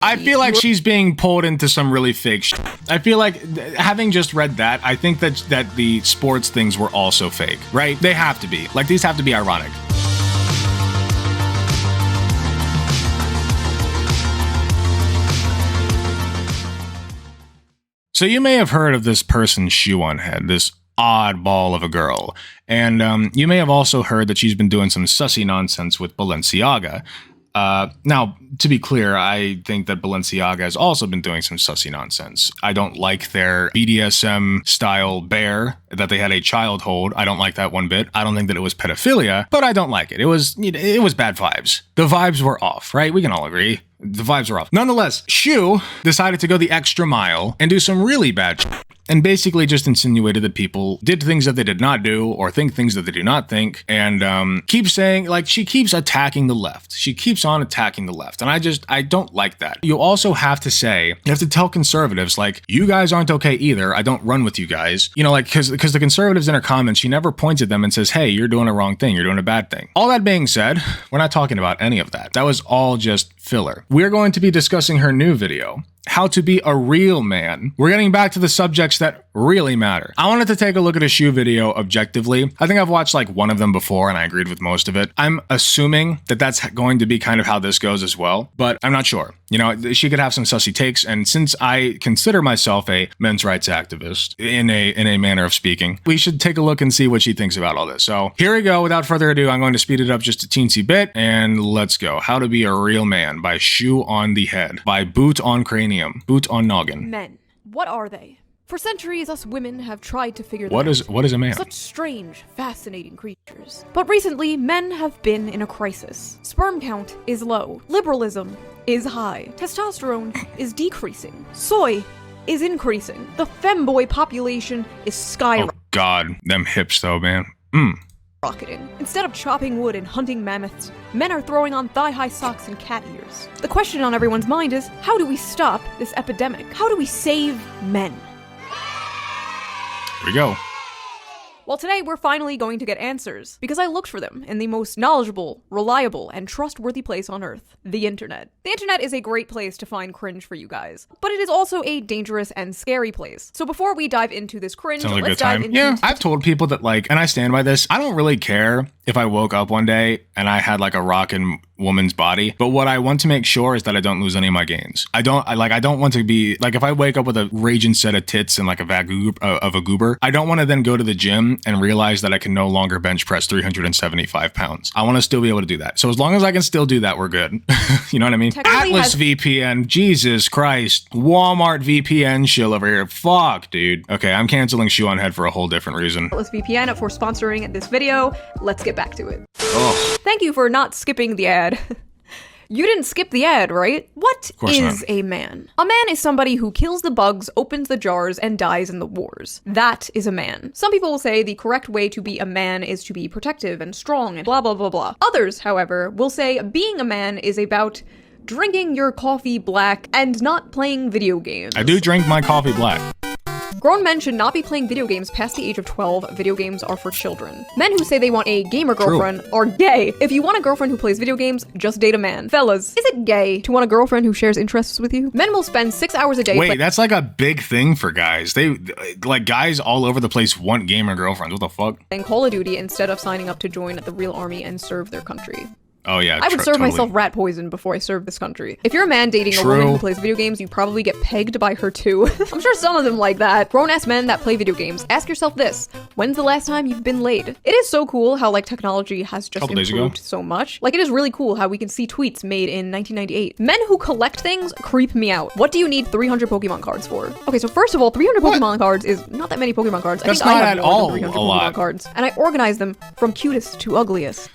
I feel like she's being pulled into some really fake shit. I feel like, having just read that, I think that the sports things were also fake, right? They have to be. Like, these have to be ironic. So you may have heard of this person, Shoe0nHead, this oddball of a girl. And you may have also heard that she's been doing some sussy nonsense with Balenciaga. Now, to be clear, I think that Balenciaga has also been doing some sussy nonsense. I don't like their BDSM style bear that they had a child hold. I don't like that one bit. I don't think that it was pedophilia, but I don't like it. It was bad vibes. The vibes were off, right? We can all agree. The vibes were off. Nonetheless, Shoe decided to go the extra mile and do some really bad shit. And basically just insinuated that people did things that they did not do or think things that they do not think. And keeps saying, like, she keeps attacking the left. She keeps on attacking the left. And I don't like that. You also have to say, you have to tell conservatives, like, you guys aren't okay either. I don't run with you guys. You know, like, because the conservatives in her comments, she never points at them and says, hey, you're doing a wrong thing. You're doing a bad thing. All that being said, we're not talking about any of that. That was all just filler. We're going to be discussing her new video, how to be a real man. We're getting back to the subjects that really matter. I wanted to take a look at a Shoe video objectively. I think I've watched like one of them before and I agreed with most of it. I'm assuming that that's going to be kind of how this goes as well, but I'm not sure. You know, she could have some sussy takes, and since I consider myself a men's rights activist in a manner of speaking, we should take a look and see what she thinks about all this. So here we go. Without further ado, I'm going to speed it up just a teensy bit, and let's go. How to Be a Real Man by Shoe0nHead, by Boot on Cranium, Boot on Noggin. Men. What are they? For centuries, us women have tried to figure them out. What is a man? Such strange, fascinating creatures. But recently, men have been in a crisis. Sperm count is low. Liberalism is high. Testosterone is decreasing. Soy is increasing. The femboy population is skyrocketing. Oh God, them hips though, man. Instead of chopping wood and hunting mammoths, men are throwing on thigh-high socks and cat ears. The question on everyone's mind is, how do we stop this epidemic? How do we save men? Here we go. Well, today we're finally going to get answers, because I looked for them in the most knowledgeable, reliable, and trustworthy place on Earth, the internet. The internet is a great place to find cringe for you guys, but it is also a dangerous and scary place. So before we dive into this cringe, Sounds like let's a good time. dive into... Yeah, I've told people that, like, and I stand by this, I don't really care if I woke up one day and I had like a rockin' woman's body, but what I want to make sure is that I don't lose any of my gains. I don't want to be, like, if I wake up with a raging set of tits and like a goober, I don't want to then go to the gym and realize that I can no longer bench press 375 pounds. I want to still be able to do that. So as long as I can still do that, we're good. You know what I mean? Atlas VPN, Jesus Christ. Walmart VPN shill over here. Fuck, dude. Okay, I'm canceling Shoe0nHead for a whole different reason. Atlas VPN for sponsoring this video. Let's get back to it. Oh. Thank you for not skipping the ad. You didn't skip the ad, right? What is a man? A man is somebody who kills the bugs, opens the jars, and dies in the wars. That is a man. Some people will say the correct way to be a man is to be protective and strong and blah blah blah blah. Others, however, will say being a man is about drinking your coffee black and not playing video games. I do drink my coffee black. Grown men should not be playing video games past the age of 12. Video games are for children. Men who say they want a gamer girlfriend are gay. If you want a girlfriend who plays video games, just date a man. Fellas, is it gay to want a girlfriend who shares interests with you? Men will spend 6 hours a day— Wait, that's like a big thing for guys. They, like, guys all over the place want gamer girlfriends. What the fuck? ...playing Call of Duty instead of signing up to join the real army and serve their country. Oh yeah, I would serve myself rat poison before I serve this country. If you're a man dating a woman who plays video games, you probably get pegged by her too. I'm sure some of them like that. Grown-ass men that play video games, ask yourself this: when's the last time you've been laid? It is so cool how, like, technology has just improved so much. Like, it is really cool how we can see tweets made in 1998. Men who collect things creep me out. What do you need 300 Pokemon cards for? Okay, so first of all, 300 Pokemon cards is not that many Pokemon cards. That's I think not I have at more all than 300 a lot. Pokemon cards, and I organize them from cutest to ugliest.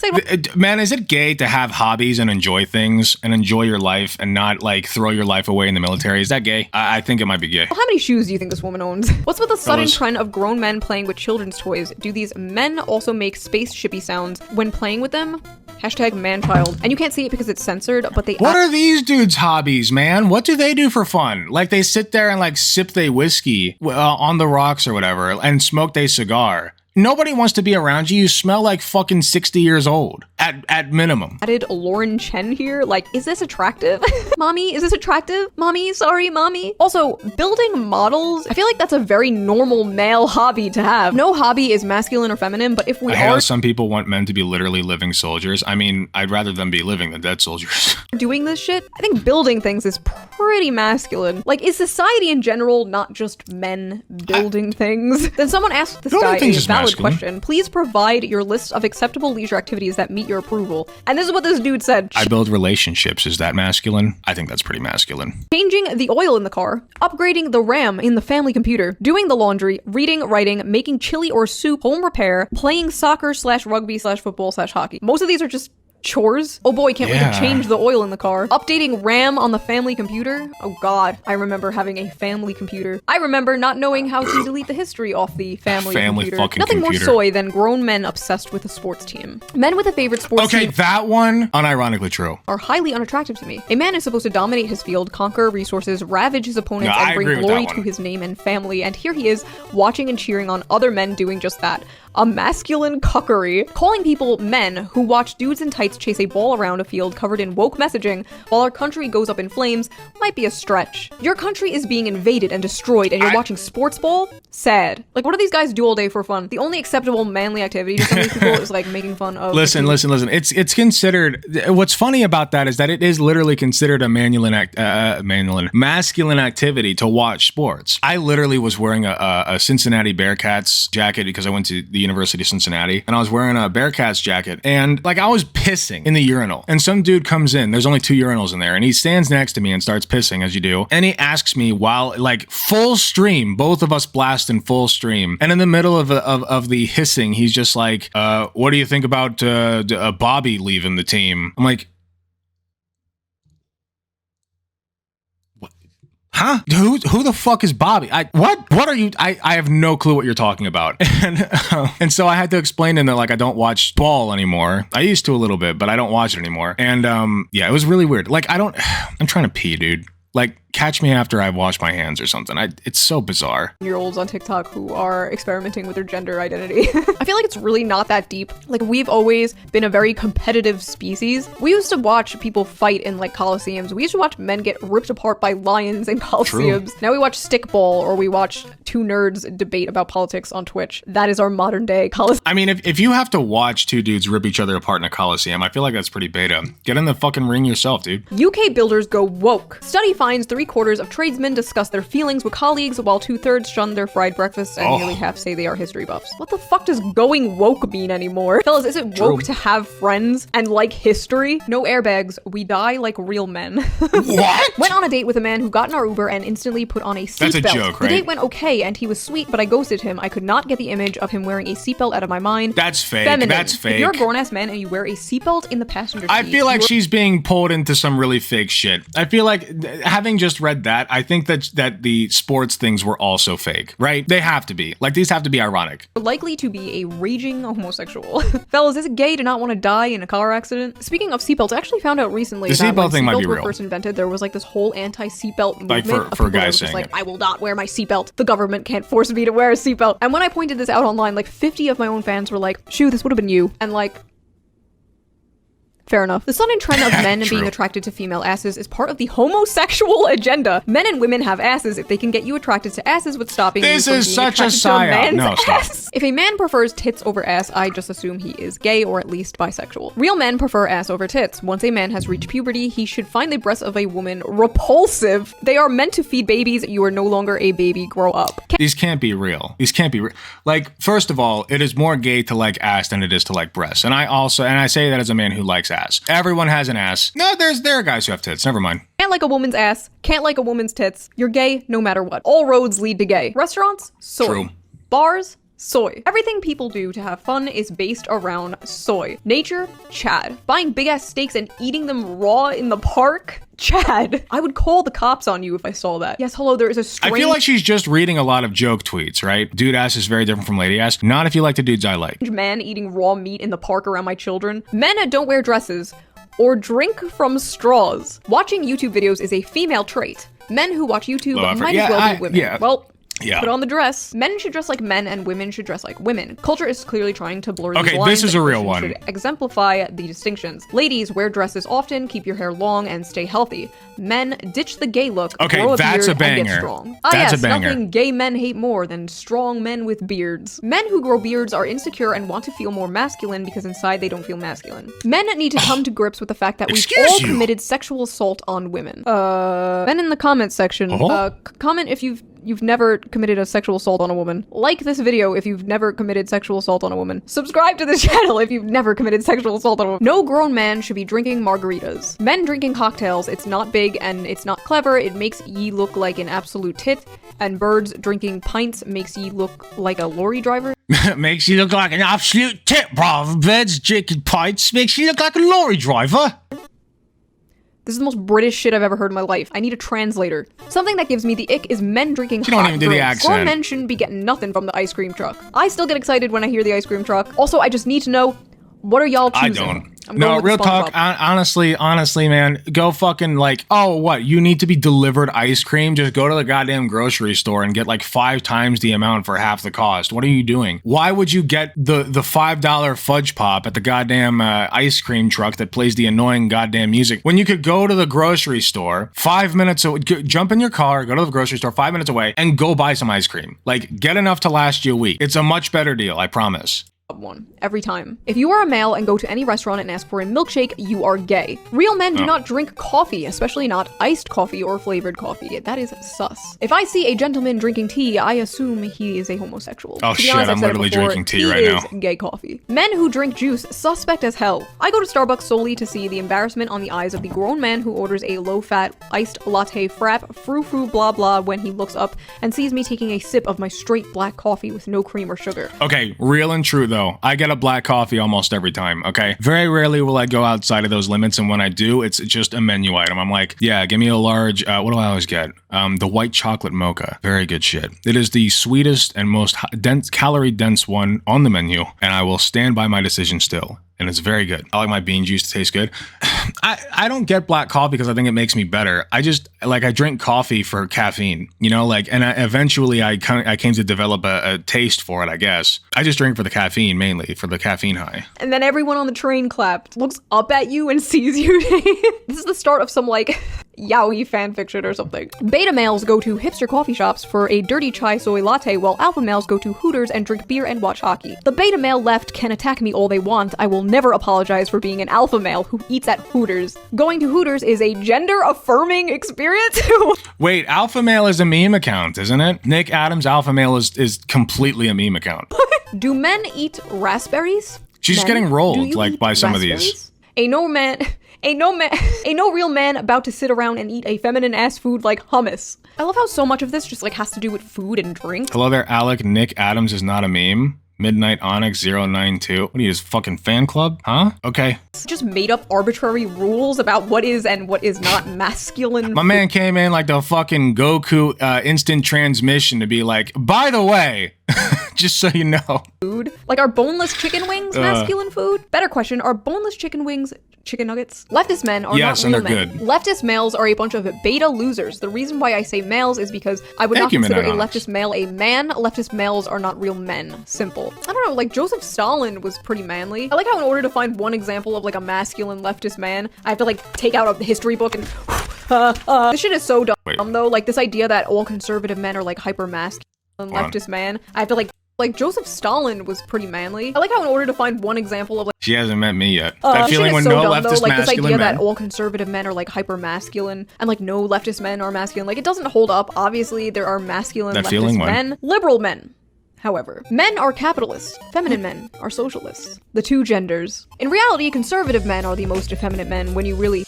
Man, is it gay to have hobbies and enjoy things and enjoy your life and not, like, throw your life away in the military? Is that gay? I think it might be gay. Well, how many shoes do you think this woman owns? What's with the sudden trend of grown men playing with children's toys? Do these men also make spaceshipy sounds when playing with them? Hashtag manchild. And you can't see it because it's censored, but they— What are these dudes' hobbies, man? What do they do for fun? Like, they sit there and, like, sip they whiskey on the rocks or whatever and smoke they cigar. Nobody wants to be around you. You smell like fucking 60 years old at minimum. Added Lauren Chen here. Like, is this attractive? Mommy, is this attractive? Mommy, sorry, mommy. Also, building models. I feel like that's a very normal male hobby to have. No hobby is masculine or feminine, but if we I are know some people want men to be literally living soldiers. I mean, I'd rather them be living than dead soldiers. doing this shit, I think building things is pretty masculine. Like, is society in general not just men building things? Then someone asked this guy a valid question. Please provide your list of acceptable leisure activities that meet your approval. And this is what this dude said. I build relationships. Is that masculine? I think that's pretty masculine. Changing the oil in the car, upgrading the RAM in the family computer, doing the laundry, reading, writing, making chili or soup, home repair, playing soccer/rugby/football/hockey. Most of these are just chores. Oh boy, can't wait to change the oil in the car. Updating RAM on the family computer. Oh god, I remember having a family computer. I remember not knowing how to delete the history off the family computer. Nothing more soy than grown men obsessed with a sports team. Men with a favorite sports team. Okay, that one, unironically true, are highly unattractive to me. A man is supposed to dominate his field, conquer resources, ravage his opponents, and bring glory to his name and family. And here he is, watching and cheering on other men doing just that. A masculine cuckery. Calling people men who watch dudes in tights chase a ball around a field covered in woke messaging while our country goes up in flames might be a stretch. Your country is being invaded and destroyed and you're watching sports ball? Sad. Like, what do these guys do all day for fun? The only acceptable manly activity to some of these people is like making fun of... Listen. It's considered... What's funny about that is that it is literally considered a masculine activity to watch sports. I literally was wearing a Cincinnati Bearcats jacket because I went to the University of Cincinnati, and I was wearing a Bearcats jacket, and like I was pissing in the urinal, and some dude comes in, there's only 2 urinals in there, and he stands next to me and starts pissing, as you do, and he asks me while, like, full stream, both of us blast in full stream, and in the middle of the hissing, he's just like, what do you think about Bobby leaving the team? I'm like, huh? Who the fuck is Bobby? What are you? I have no clue what you're talking about. And so I had to explain to him that, like, I don't watch ball anymore. I used to a little bit, but I don't watch it anymore. And yeah, it was really weird. Like, I'm trying to pee, dude. Like, catch me after I wash my hands or something. It's so bizarre. Year-olds on TikTok who are experimenting with their gender identity. I feel like it's really not that deep. Like, we've always been a very competitive species. We used to watch people fight in, like, coliseums. We used to watch men get ripped apart by lions in coliseums. True. Now we watch stickball, or we watch 2 nerds debate about politics on Twitch. That is our modern day coliseum. I mean, if you have to watch 2 dudes rip each other apart in a coliseum, I feel like that's pretty beta. Get in the fucking ring yourself, dude. UK builders go woke. Study finds 3/4 of tradesmen discuss their feelings with colleagues, while 2/3 shun their fried breakfasts, and nearly half say they are history buffs. What the fuck does going woke mean anymore? Fellas, is it woke to have friends and like history? No airbags. We die like real men. What? Went on a date with a man who got in our Uber and instantly put on a seatbelt. That's a joke, right? The date went okay, and he was sweet, but I ghosted him. I could not get the image of him wearing a seatbelt out of my mind. That's fake. Feminine. That's fake. If you're a grown-ass man and you wear a seatbelt in the passenger seat... I feel like she's being pulled into some really fake shit. I feel like, having just read that, I think that the sports things were also fake, right? They have to be. Like, these have to be ironic. Likely to be a raging homosexual. Fellas, is it gay to not want to die in a car accident? Speaking of seatbelts, I actually found out recently the that when seatbelt thing might be seatbelts were real. First invented, there was like this whole anti-seatbelt movement. Like for guys saying like, I will not wear my seatbelt. The government can't force me to wear a seatbelt. And when I pointed this out online, like 50 of my own fans were like, Shoe, this would have been you. And like, fair enough. The sudden trend of men being attracted to female asses is part of the homosexual agenda. Men and women have asses if they can get you attracted to asses with stopping this you from is being such a attracted to a psyop. man's No, stop. ass. If a man prefers tits over ass, I just assume he is gay or at least bisexual. Real men prefer ass over tits. Once a man has reached puberty, he should find the breasts of a woman repulsive. They are meant to feed babies. You are no longer a baby. Grow up. These can't be real. These can't be real. Like, first of all, it is more gay to like ass than it is to like breasts. And I say that as a man who likes ass. Everyone has an ass. No, there are guys who have tits. Never mind. Can't like a woman's ass. Can't like a woman's tits. You're gay no matter what. All roads lead to gay. Restaurants? Soy. True. Bars? Soy. Everything people do to have fun is based around soy. Nature? Chad. Buying big ass steaks and eating them raw in the park? Chad. I would call the cops on you if I saw that. Yes, hello, there is a strange... I feel like she's just reading a lot of joke tweets, right? Dude ass is very different from lady ass. Not if you like the dudes I like. Man eating raw meat in the park around my children. Men don't wear dresses or drink from straws. Watching YouTube videos is a female trait. Men who watch YouTube might as well be women. Yeah. Well... Yeah. Put on the dress. Men should dress like men and women should dress like women. Culture is clearly trying to blur these Okay, lines. this is a and real fashion one. should exemplify the distinctions. Ladies, wear dresses often, keep your hair long, and stay healthy. Men, ditch the gay look, Okay, grow a that's beard, a banger. and get strong. That's yes, a banger. nothing gay men hate more than strong men with beards. Men who grow beards are insecure and want to feel more masculine because inside they don't feel masculine. Men need to come to grips with the fact that we've Excuse all you. committed sexual assault on women. Men in the comments section, comment if you've never committed a sexual assault on a woman. Like this video if you've never committed sexual assault on a woman. Subscribe to this channel if you've never committed sexual assault on a woman. No grown man should be drinking margaritas. Men drinking cocktails, it's not big and it's not clever. It makes ye look like an absolute tit. And birds drinking pints makes ye look like a lorry driver. Makes you look like an absolute tit, bruv. Birds drinking pints makes you look like a lorry driver. This is the most British shit I've ever heard in my life. I need a translator. Something that gives me the ick is men drinking You don't hot even do the drinks. accent. Grown men shouldn't be getting nothing from the ice cream truck. I still get excited when I hear the ice cream truck. Also, I just need to know, what are y'all choosing? I don't. I'm going No, with real SpongeBob. talk. Honestly, man, go fucking like, oh, what? You need to be delivered ice cream? Just go to the goddamn grocery store and get like 5 times the amount for half the cost. What are you doing? Why would you get the $5 fudge pop at the goddamn ice cream truck that plays the annoying goddamn music when you could go to the grocery store 5 minutes, jump in your car, go to the grocery store 5 minutes away and go buy some ice cream. Like, get enough to last you a week. It's a much better deal, I promise. One every time. If you are a male and go to any restaurant and ask for a milkshake, you are gay. Real men do not drink coffee, especially not iced coffee or flavored coffee. That is sus. If I see a gentleman drinking tea, I assume he is a homosexual. Oh To be shit, honest, I've I'm said it literally before, drinking tea right now. is gay coffee. Men who drink juice, suspect as hell. I go to Starbucks solely to see the embarrassment on the eyes of the grown man who orders a low-fat iced latte frap, frou-frou blah blah when he looks up and sees me taking a sip of my straight black coffee with no cream or sugar. Okay, real and true though. I get a black coffee almost every time, okay? Very rarely will I go outside of those limits, and when I do, it's just a menu item. I'm like, yeah, give me a large, what do I always get? The white chocolate mocha. Very good shit. It is the sweetest and most calorie-dense one on the menu, and I will stand by my decision still. And it's very good. I like my bean juice to taste good. I don't get black coffee because I think it makes me better. I drink coffee for caffeine, you know, like, and eventually I came to develop a taste for it, I guess. I just drink for the caffeine, mainly for the caffeine high. And then everyone on the train clapped, looks up at you and sees you. This is the start of some, like, yaoi fanfiction or something. Beta males go to hipster coffee shops for a dirty chai soy latte, while alpha males go to Hooters and drink beer and watch hockey. The beta male left can attack me all they want. I will never apologize for being an alpha male who eats at Hooters. Going to Hooters is a gender-affirming experience. Wait, alpha male is a meme account, isn't it? Nick Adams alpha male is completely a meme account. Do men eat raspberries? She's Men, getting do rolled you like eat by some of raspberries? these. Ain't no real man about to sit around and eat a feminine ass food like hummus. I love how so much of this just like has to do with food and drink. Hello there, Alec. Nick Adams is not a meme. Midnight Onyx 092. What are you, his fucking fan club? Huh? Okay. Just made up arbitrary rules about what is and what is not masculine. My man came in like the fucking Goku instant transmission to be like, by the way, just so you know. Food. Like, are boneless chicken wings masculine food? Better question, are boneless chicken wings chicken nuggets? Leftist men are yes, not real and they're men. good. Leftist males are a bunch of beta losers. The reason why I say males is because I would Thank not you, consider a Midnight Onyx. leftist male a man. Leftist males are not real men. Simple. I don't know, like Joseph Stalin was pretty manly. I like how in order to find one example of like a masculine leftist man, I have to like take out a history book and this shit is so dumb. Wait. Though, like this idea that all conservative men are like hyper masculine leftist man, I have to like Joseph Stalin was pretty manly. I like how in order to find one example of like She hasn't met me yet. That feeling when so no dumb, leftist though, like this masculine idea men. that all conservative men are like hyper masculine and like no leftist men are masculine, like it doesn't hold up. Obviously there are masculine That leftist feeling when? men, liberal men. However, men are capitalists, feminine men are socialists. The two genders. In reality, conservative men are the most effeminate men when you really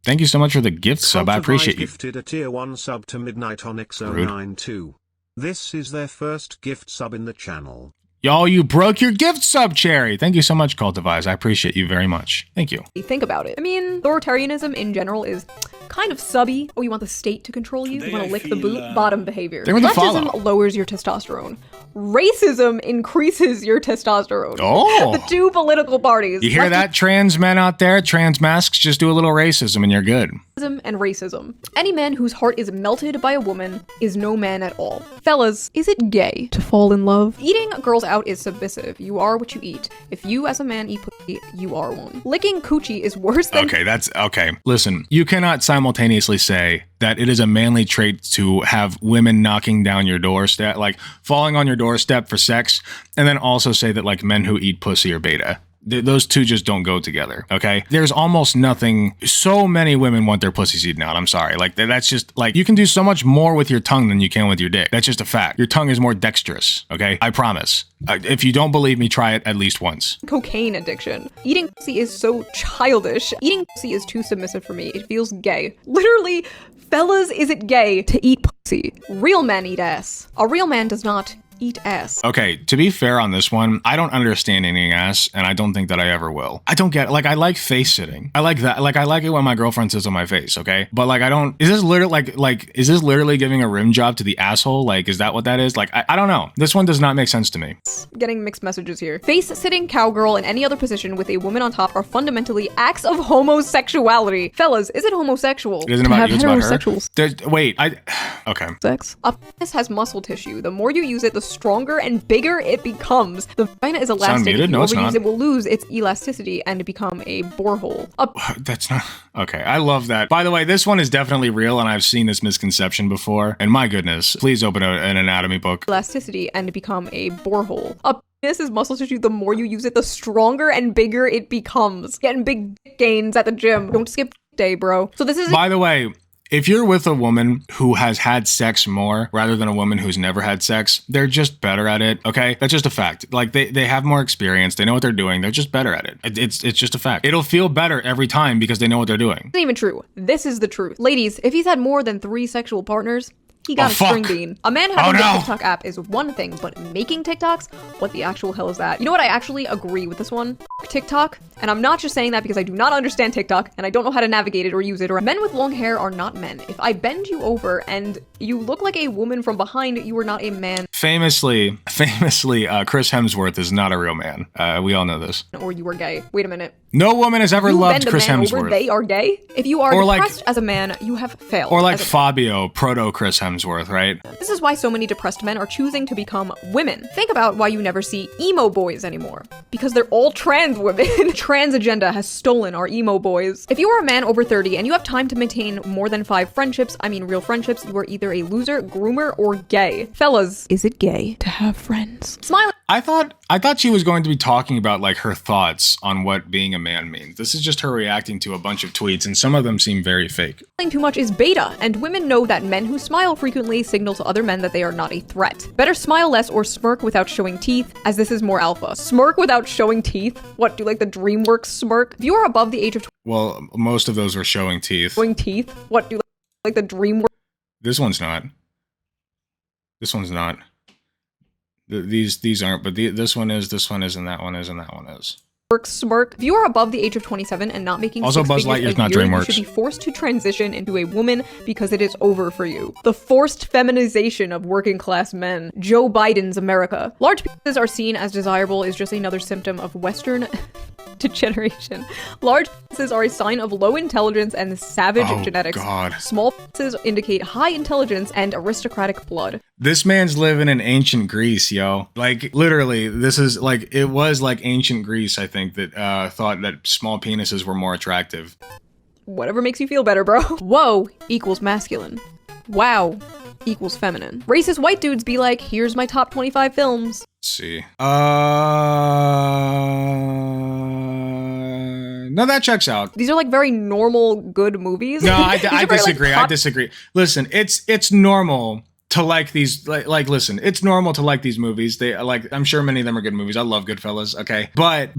Thank you so much for the gift sub. I appreciate you. Gifted a tier 1 sub to Midnight Onyx Rude. 092. This is their first gift sub in the channel. Y'all, you broke your gift sub, Cherry. Thank you so much, Cultivize. I appreciate you very much. Thank you. Think about it. I mean, authoritarianism in general is kind of subby. Oh, you want the state to control you? You want to lick the boot? Bottom behavior. Leftism lowers your testosterone. Racism increases your testosterone. Oh. The two political parties. You hear that, trans men out there? Trans masks, just do a little racism and you're good. And racism. Any man whose heart is melted by a woman is no man at all. Fellas, is it gay to fall in love? Eating girls out is submissive. You are what you eat. If you as a man eat pussy, you are one. Licking coochie is worse than— Okay, that's okay. Listen, you cannot simultaneously say that it is a manly trait to have women knocking down your doorstep, like falling on your doorstep for sex, and then also say that like men who eat pussy are beta. Those two just don't go together, okay? There's almost nothing. So many women want their pussies eaten out. I'm sorry. Like, that's just, like, you can do so much more with your tongue than you can with your dick. That's just a fact. Your tongue is more dexterous, okay? I promise. If you don't believe me, try it at least once. Cocaine addiction. Eating pussy is so childish. Eating pussy is too submissive for me. It feels gay. Literally, fellas, is it gay to eat pussy? Real men eat ass. A real man does not eat ass. Okay, to be fair on this one, I don't understand eating ass, and I don't think that I ever will. I don't get it. Like, I like face sitting. I like that. Like, I like it when my girlfriend sits on my face, okay? But like, I don't— is this literally is this literally giving a rim job to the asshole? Like, is that what that is? Like, I don't know. This one does not make sense to me. Getting mixed messages here. Face sitting, cowgirl, and any other position with a woman on top are fundamentally acts of homosexuality. Fellas, is it homosexual? It isn't about you, it's about her. Wait, okay. Sex. A penis has muscle tissue. The more you use it, the stronger and bigger it becomes. The vagina is elastic. If you overuse it will lose its elasticity and become a borehole. That's not— okay, I love that. By the way, this one is definitely real, and I've seen this misconception before. And my goodness, please open an anatomy book. Elasticity and become a borehole. A penis is muscle tissue. The more you use it, the stronger and bigger it becomes. Getting big gains at the gym. Don't skip day, bro. So this is— by the way, if you're with a woman who has had sex more rather than a woman who's never had sex, they're just better at it, okay? That's just a fact. Like, they have more experience. They know what they're doing. They're just better at it. It's just a fact. It'll feel better every time because they know what they're doing. It's not even true. This is the truth. Ladies, if he's had more than 3 sexual partners, he got a string bean. A man having a TikTok app is one thing, but making TikToks? What the actual hell is that? You know what? I actually agree with this one. TikTok, and I'm not just saying that because I do not understand TikTok and I don't know how to navigate it or use it. Or men with long hair are not men. If I bend you over and you look like a woman from behind, you are not a man. Famously, Chris Hemsworth is not a real man. We all know this. Or you are gay. Wait a minute. No woman has ever loved Chris Hemsworth. Over, they are gay? If you are depressed as a man, you have failed. Or like Fabio, proto Chris Hemsworth, right? This is why so many depressed men are choosing to become women. Think about why you never see emo boys anymore. Because they're all trans women. Trans agenda has stolen our emo boys. If you are a man over 30 and you have time to maintain more than 5 friendships, I mean real friendships, you are either a loser, groomer, or gay. Fellas, is it gay to have friends? Smiling. I thought she was going to be talking about like her thoughts on what being a man means. This is just her reacting to a bunch of tweets, and some of them seem very fake. Too much is beta, and women know that men who smile frequently signal to other men that they are not a threat. Better smile less or smirk without showing teeth, as this is more alpha. Smirk without showing teeth? What, do like the DreamWorks smirk? If you are above the age of— well, most of those were showing teeth. Showing teeth? What, do like the DreamWorks— this one's not. This one's not. These aren't, but this one is, and that one is, and that one is. Smirk. If you are above the age of 27 and not making also Buzz Lightyear's not DreamWorks, you should be forced to transition into a woman because it is over for you. The forced feminization of working class men. Joe Biden's America. Large penises are seen as desirable is just another symptom of Western degeneration. Large penises are a sign of low intelligence and savage genetics. God. Small penises indicate high intelligence and aristocratic blood. This man's living in ancient Greece, yo. Like, literally, this is like— it was like ancient Greece, I think, that thought that small penises were more attractive. Whatever makes you feel better, bro. Whoa equals masculine. Wow equals feminine. Racist white dudes be like, here's my top 25 films. Let's see. No, that checks out. These are like very normal, good movies. No, I disagree. I disagree. Listen, it's normal to like these, like listen, it's normal to like these movies. They like, I'm sure many of them are good movies. I love Goodfellas, okay? But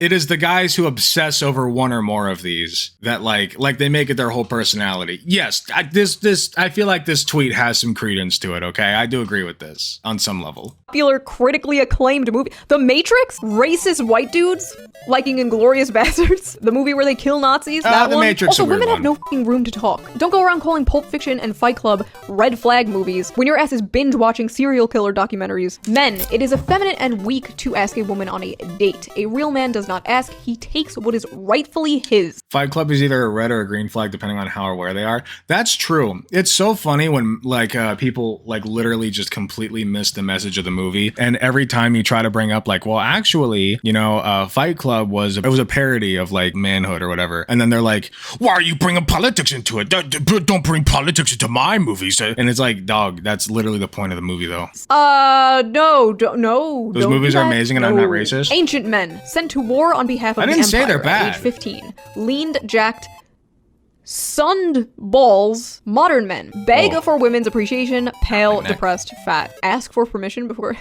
it is the guys who obsess over one or more of these that like they make it their whole personality. Yes, I feel like this tweet has some credence to it, okay? I do agree with this on some level. Popular, critically acclaimed movie. The Matrix? Racist white dudes liking Inglourious Bastards? The movie where they kill Nazis? That The one? Matrix Also, is a weird women have one. no fucking room to talk. Don't go around calling Pulp Fiction and Fight Club red flag movies when your ass is binge watching serial killer documentaries. Men, it is effeminate and weak to ask a woman on a date. A real man does not ask, he takes what is rightfully his. Fight Club is either a red or a green flag depending on how or where they are. That's true. It's so funny when like people like literally just completely miss the message of the movie, and every time you try to bring up like, well, actually, you know, Fight Club was a parody of like Manhood or whatever, and then they're like, why are you bringing politics into it? Don't bring politics into my movies. And it's like, dog, that's literally the point of the movie though. No. Those movies are amazing and I'm not racist. Ancient men sent to war on behalf of the didn't empire say they're at bad. age 15. Leaned, jacked, sunned balls, modern men. Beg for women's appreciation, pale, depressed, fat. Ask for permission before...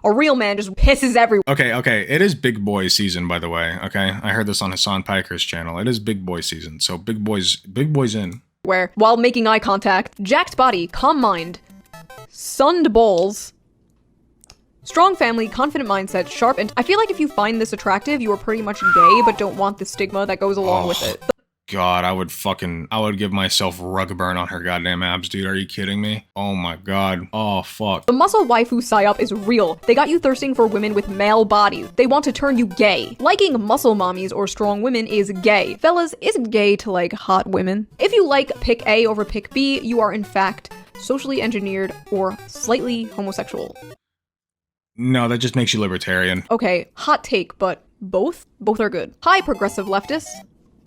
A real man just pisses everyone. Okay. It is Big Boy season, by the way. Okay, I heard this on Hassan Piker's channel. It is Big Boy season, so Big Boy's in. Where, while making eye contact, jacked body, calm mind, sunned balls, strong family, confident mindset, sharp, and I feel like if you find this attractive, you are pretty much gay, but don't want the stigma that goes along with it. God, I would give myself rug burn on her goddamn abs, dude. Are you kidding me? Oh my God. Oh, fuck. The muscle waifu psyop is real. They got you thirsting for women with male bodies. They want to turn you gay. Liking muscle mommies or strong women is gay. Fellas, isn't gay to like hot women. If you like pick A over pick B, you are in fact socially engineered or slightly homosexual. No, that just makes you libertarian. Okay, hot take, but both are good. Hi, progressive leftists.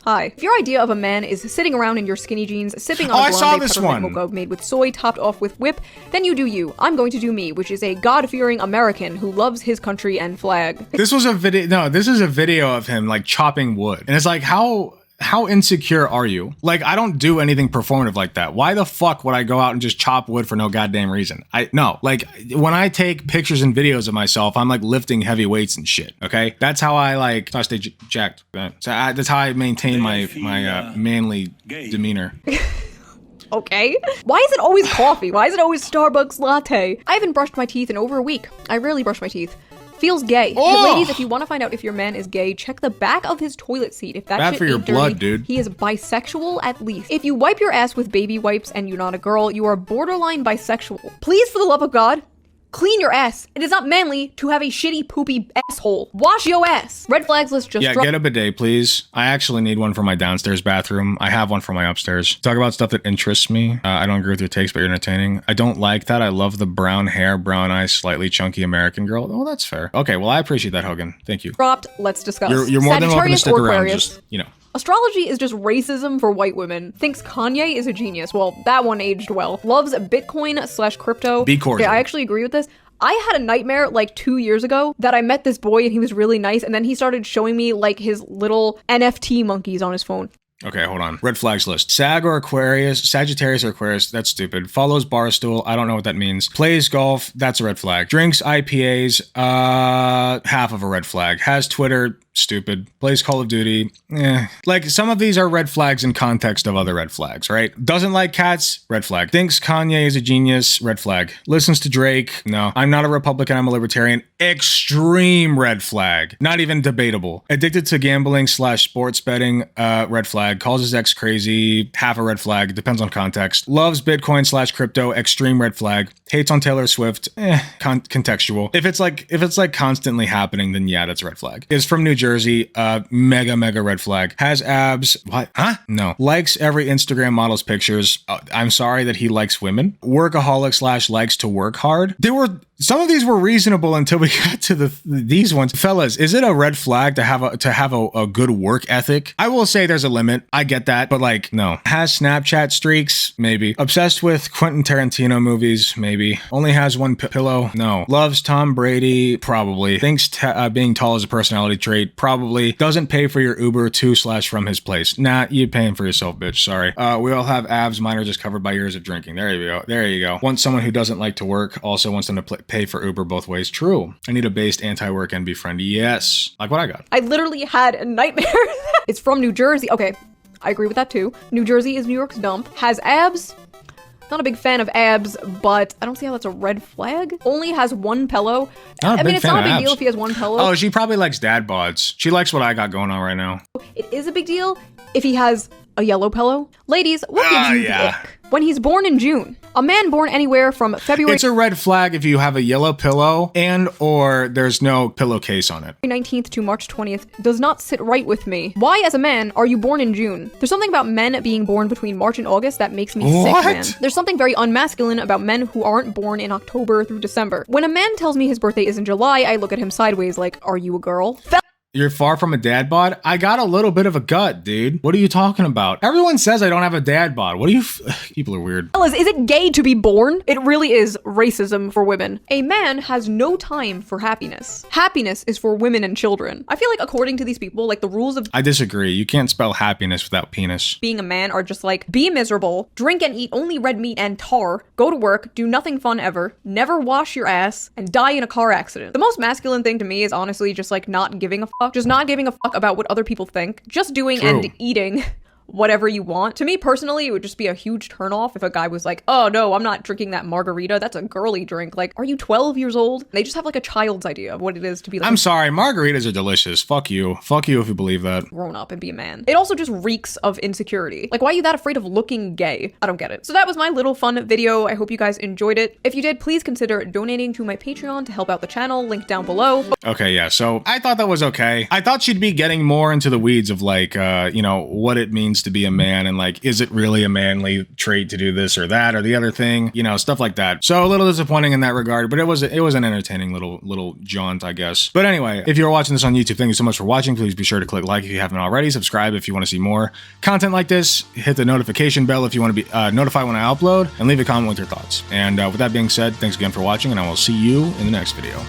Hi. If your idea of a man is sitting around in your skinny jeans, sipping on a blonde peppermint mocha made with soy topped off with whip, then you do you. I'm going to do me, which is a God-fearing American who loves his country and flag. This was a video. No, this is a video of him like chopping wood, and it's like how insecure are you? Like, I don't do anything performative like that. Why the fuck would I go out and just chop wood for no goddamn reason? No, like when I take pictures and videos of myself, I'm like lifting heavy weights and shit. Okay, that's how I like. I stay jacked. So that's how I maintain my manly demeanor. Okay. Why is it always coffee? Why is it always Starbucks latte? I haven't brushed my teeth in over a week. I rarely brush my teeth. Feels gay. Oh! Ladies, if you want to find out if your man is gay, check the back of his toilet seat. If that Bad shit for your ain't blood, dirty, dude. he is bisexual at least. If you wipe your ass with baby wipes and you're not a girl, you are borderline bisexual. Please, for the love of God, clean your ass. It is not manly to have a shitty, poopy asshole. Wash your ass. Red flags list just get a bidet, please. I actually need one for my downstairs bathroom. I have one for my upstairs. Talk about stuff that interests me. I don't agree with your takes, but you're entertaining. I don't like that. I love the brown hair, brown eyes, slightly chunky American girl. Oh, that's fair. Okay, well, I appreciate that, Hogan. Thank you. dropped. Let's discuss. You're more than welcome to Sagittarius stick or around. Aquarius. Just, you know. Astrology is just racism for white women. Thinks Kanye is a genius. Well, that one aged well. Loves Bitcoin/crypto. Be cordial. Okay, I actually agree with this. I had a nightmare like 2 years ago that I met this boy and he was really nice, and then he started showing me like his little NFT monkeys on his phone. Okay, hold on. Red flags list. Sagittarius or Aquarius, that's stupid. Follows Barstool, I don't know what that means. Plays golf, that's a red flag. Drinks IPAs, half of a red flag. Has Twitter, stupid. Plays Call of Duty, Like, some of these are red flags in context of other red flags, right? Doesn't like cats, red flag. Thinks Kanye is a genius, red flag. Listens to Drake, no. I'm not a Republican, I'm a libertarian. Extreme red flag. Not even debatable. Addicted to gambling/sports betting, red flag. Calls his ex crazy, half a red flag. Depends on context. Loves Bitcoin/crypto, extreme red flag. Hates on Taylor Swift, contextual. If it's like constantly happening, then yeah, that's a red flag. Is from New Jersey, mega red flag. Has abs. What? Huh? No. Likes every Instagram model's pictures. I'm sorry that he likes women. Workaholic/likes to work hard. There were Some of these were reasonable until we got to these ones. Fellas, is it a red flag to have a good work ethic? I will say there's a limit. I get that, but like, no. Has Snapchat streaks? Maybe. Obsessed with Quentin Tarantino movies? Maybe. Only has one pillow? No. Loves Tom Brady? Probably. Thinks being tall is a personality trait? Probably. Doesn't pay for your Uber to/from his place? Nah, you paying for yourself, bitch. Sorry. We all have abs. Mine are just covered by years of drinking. There you go. There you go. Want someone who doesn't like to work, also wants them to pay for Uber both ways. True. I need a based anti-work NB friend. Yes. Like what I got. I literally had a nightmare. It's from New Jersey. Okay, I agree with that too. New Jersey is New York's dump. Has abs. Not a big fan of abs, but I don't see how that's a red flag. Only has one pillow. I mean, it's not a big deal if he has one pillow. Oh, she probably likes dad bods. She likes what I got going on right now. It is a big deal if he has a yellow pillow. Ladies, what gives you the ick? When he's born in June. A man born anywhere from February... It's a red flag if you have a yellow pillow and or there's no pillowcase on it. 19th to March 20th does not sit right with me. Why, as a man, are you born in June? There's something about men being born between March and August that makes me sick, man. There's something very unmasculine about men who aren't born in October through December. When a man tells me his birthday is in July, I look at him sideways like, are you a girl? You're far from a dad bod? I got a little bit of a gut, dude. What are you talking about? Everyone says I don't have a dad bod. What are you... People are weird. Fellas, is it gay to be born? It really is racism for women. A man has no time for happiness. Happiness is for women and children. I feel like according to these people, like the rules of... I disagree. You can't spell happiness without penis. Being a man are just like, be miserable, drink and eat only red meat and tar, go to work, do nothing fun ever, never wash your ass, and die in a car accident. The most masculine thing to me is honestly just like not giving a fuck. Just not giving a fuck about what other people think, just doing and eating whatever you want. To me personally, it would just be a huge turnoff if a guy was like, oh no, I'm not drinking that margarita, that's a girly drink. Like, are you 12 years old? They just have like a child's idea of what it is to be like... I'm sorry, margaritas are delicious. Fuck you. Fuck you if you believe that. Grown up and be a man. It also just reeks of insecurity. Like, why are you that afraid of looking gay? I don't get it. So that was my little fun video. I hope you guys enjoyed it. If you did, please consider donating to my Patreon to help out the channel. Link down below. Okay, yeah, so I thought that was okay. I thought she'd be getting more into the weeds of like, you know, what it means to be a man and like, is it really a manly trait to do this or that or the other thing, you know, stuff like that. So a little disappointing in that regard, but it was an entertaining little jaunt, I guess. But anyway, if you're watching this on YouTube, thank you so much for watching. Please be sure to click like if you haven't already, subscribe if you want to see more content like this, hit the notification bell if you want to be notified when I upload, and leave a comment with your thoughts. And with that being said, thanks again for watching, and I will see you in the next video.